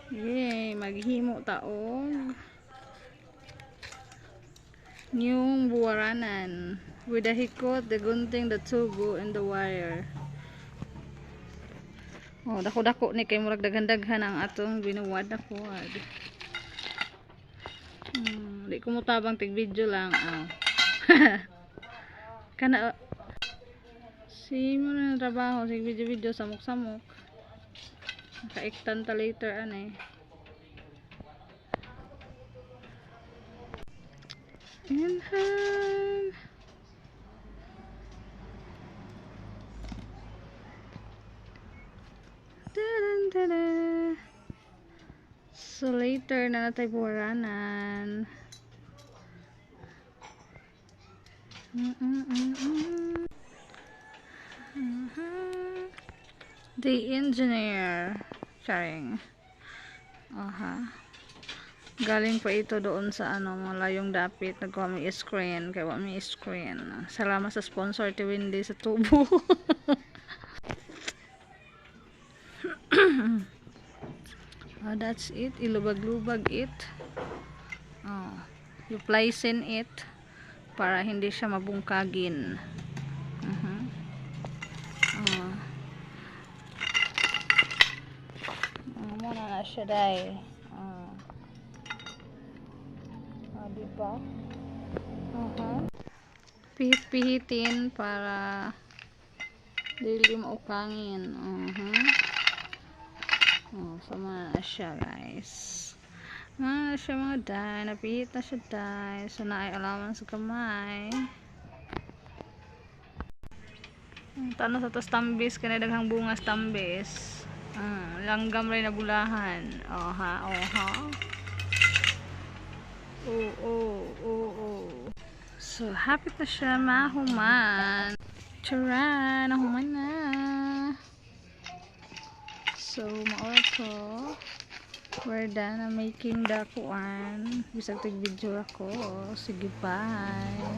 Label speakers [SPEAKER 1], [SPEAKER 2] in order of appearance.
[SPEAKER 1] Yay, maghimo taog yung buwaranan with the hikot, the gunting, the tubo, and the wire. Oh, dako-dako ni kay murag daghan-daghan ang atong binuwad na cord. Di ko mo tabang tig video lang. Oh. Kana si mo na trabaho sig video-video samok-samok. Naka-ektan ta later anay. Inhale. Da-da-da-da. So later na natay buwaranan. The engineer sharing. Aha. Galing pa ito doon sa malayong dapit. Nagkuha may screen. Kaya may screen. Salamat sa sponsor ti Wendy sa tubo. Oh, that's it. Ilubag-lubag it. Oh, you placing it para hindi siya mabungkagin. Muna na siya dahil. Diba? Pihit-pihitin para dili maukangin. Sama na siya guys. Na siya mga day. Napihit na siya day. So na ay alaman sa kamay. Tano sa tos tambis. Kanay daghang bungas tambis. Langgam rin na bulahan. Oha. So happy na siya mahuman. Tara, nahuman na. So maoras ko. We're done na making the kuan. Bisag tig video ako. Sige, bye.